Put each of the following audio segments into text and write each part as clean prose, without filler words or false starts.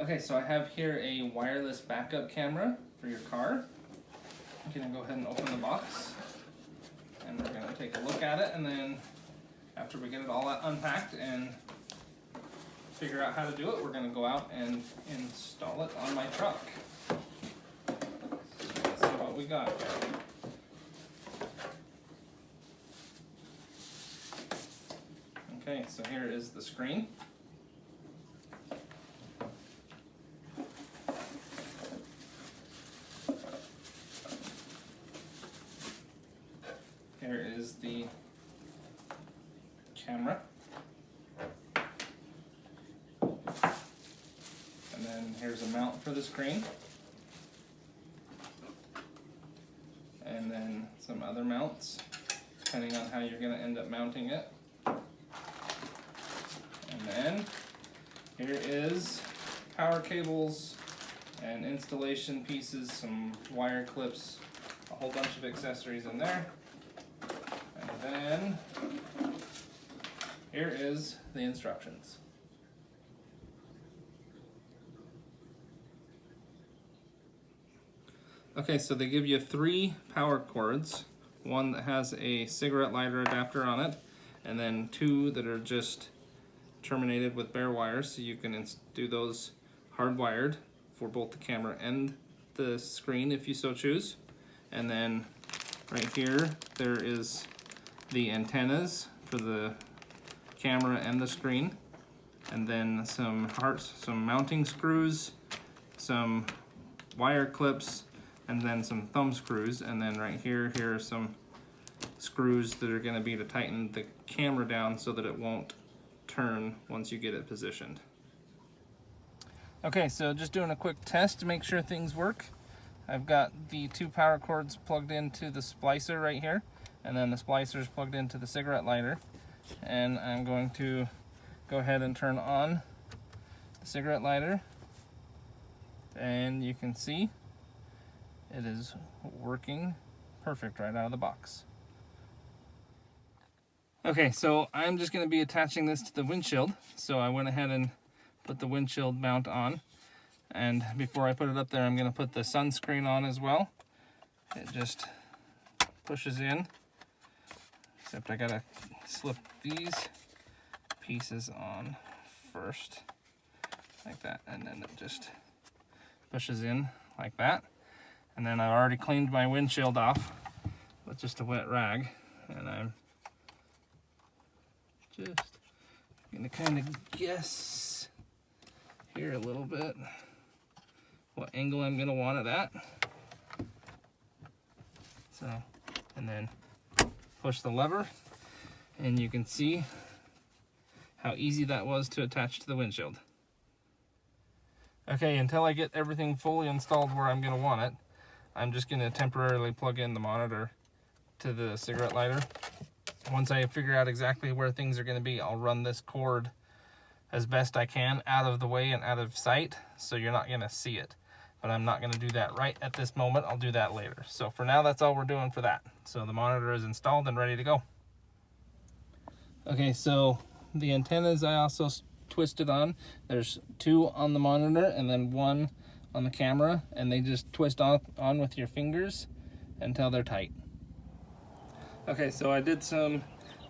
Okay, so I have here a wireless backup camera for your car. I'm gonna go ahead and open the box, and we're gonna take a look at it, and then after we get it all unpacked and figure out how to do it, we're gonna go out and install it on my truck. So let's see what we got. Okay, so here is the screen. Here is the camera. And then here's a mount for the screen. And then some other mounts, depending on how you're going to end up mounting it. And then here is power cables and installation pieces, some wire clips, a whole bunch of accessories in there. And then here is the instructions. Okay, so they give you 3 power cords, one that has a cigarette lighter adapter on it, and then 2 that are just terminated with bare wires, so you can do those hardwired for both the camera and the screen if you so choose. And then right here there is the antennas for the camera and the screen, and then some mounting screws, some wire clips, and then some thumb screws. And then right here are some screws that are going to be to tighten the camera down so that it won't turn once you get it positioned. Okay, so just doing a quick test to make sure things work. I've got the 2 power cords plugged into the splicer right here, and then the splicer is plugged into the cigarette lighter. And I'm going to go ahead and turn on the cigarette lighter, and you can see it is working perfect right out of the box. Okay, so I'm just going to be attaching this to the windshield, so I went ahead and put the windshield mount on. And before I put it up there, I'm going to put the sunscreen on as well. It just pushes in, except I gotta slip these pieces on first, like that, and then it just pushes in like that. And then I've already cleaned my windshield off with just a wet rag, and I'm just gonna kind of guess here a little bit what angle I'm gonna want it at. So, and then push the lever, and you can see how easy that was to attach to the windshield. Okay, until I get everything fully installed where I'm gonna want it, I'm just gonna temporarily plug in the monitor to the cigarette lighter. Once I figure out exactly where things are gonna be, I'll run this cord as best I can out of the way and out of sight, so you're not gonna see it. But I'm not gonna do that right at this moment, I'll do that later. So for now, that's all we're doing for that. So the monitor is installed and ready to go. Okay, so the antennas I also twisted on. There's 2 on the monitor and then 1 on the camera, and they just twist on with your fingers until they're tight. Okay, so I did some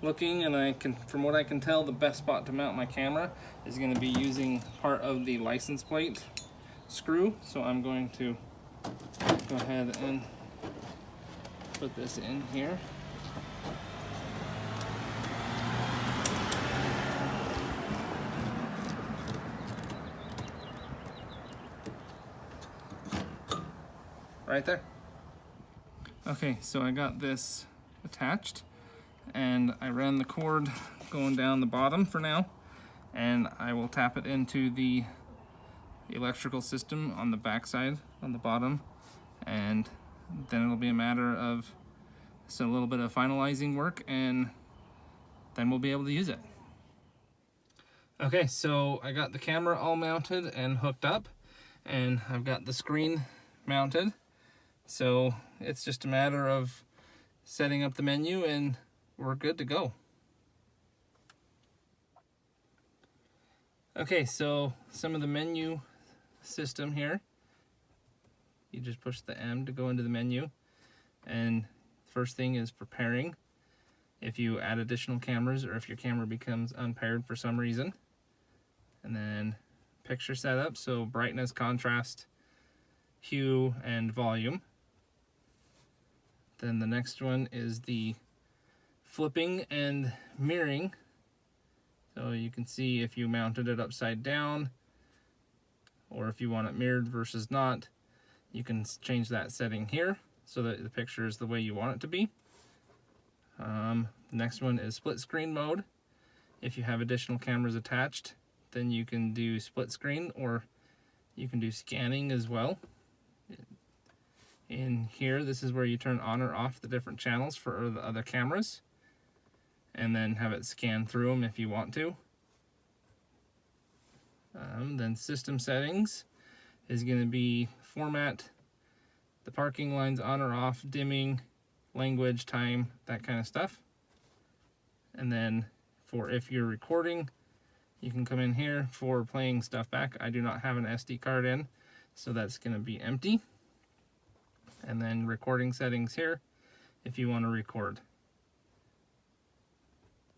looking, and from what I can tell, the best spot to mount my camera is going to be using part of the license plate screw. So I'm going to go ahead and put this in here. Right there. Okay, so I got this attached, and I ran the cord going down the bottom for now, and I will tap it into the electrical system on the back side on the bottom, and then it'll be a matter of a little bit of finalizing work, and then we'll be able to use it. Okay, so I got the camera all mounted and hooked up, and I've got the screen mounted. So it's just a matter of setting up the menu and we're good to go. Okay, so some of the menu system here, you just push the M to go into the menu, and first thing is preparing. If you add additional cameras or if your camera becomes unpaired for some reason. And then picture setup, so brightness, contrast, hue, and volume. Then the next one is the flipping and mirroring. So you can see if you mounted it upside down or if you want it mirrored versus not, you can change that setting here so that the picture is the way you want it to be. The next one is split screen mode. If you have additional cameras attached, then you can do split screen, or you can do scanning as well. In here, this is where you turn on or off the different channels for the other cameras, and then have it scan through them if you want to. Then system settings is going to be format, the parking lines on or off, dimming, language, time, that kind of stuff. And then for if you're recording, you can come in here for playing stuff back. I do not have an SD card in, so that's going to be empty. And then recording settings here if you want to record.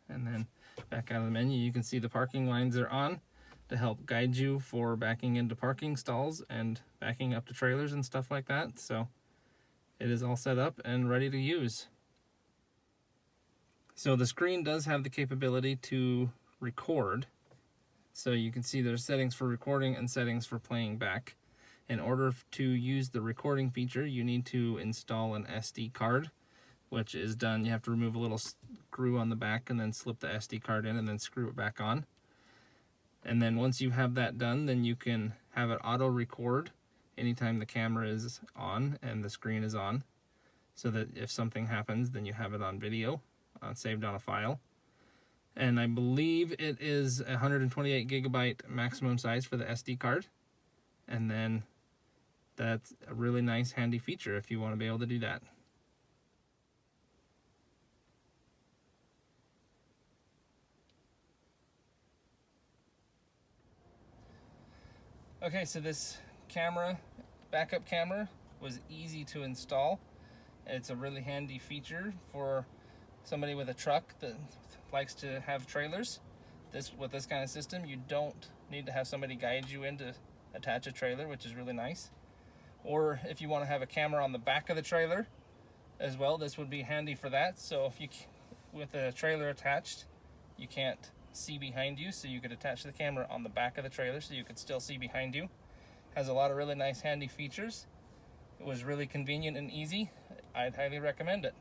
And then back out of the menu, you can see the parking lines are on to help guide you for backing into parking stalls and backing up to trailers and stuff like that. So it is all set up and ready to use. So the screen does have the capability to record. So you can see there's settings for recording and settings for playing back. In order to use the recording feature, you need to install an SD card, which is done. You have to remove a little screw on the back and then slip the SD card in and then screw it back on. And then once you have that done, then you can have it auto record anytime the camera is on and the screen is on, so that if something happens, then you have it on video, saved on a file. And I believe it is 128 gigabyte maximum size for the SD card. And then that's a really nice handy feature if you want to be able to do that. Okay, so this camera, backup camera, was easy to install. It's a really handy feature for somebody with a truck that likes to have trailers. With this kind of system, you don't need to have somebody guide you in to attach a trailer, which is really nice. Or if you want to have a camera on the back of the trailer as well, this would be handy for that. So if you, with the trailer attached, you can't see behind you, so you could attach the camera on the back of the trailer so you could still see behind you. Has a lot of really nice handy features. It was really convenient and easy. I'd highly recommend it.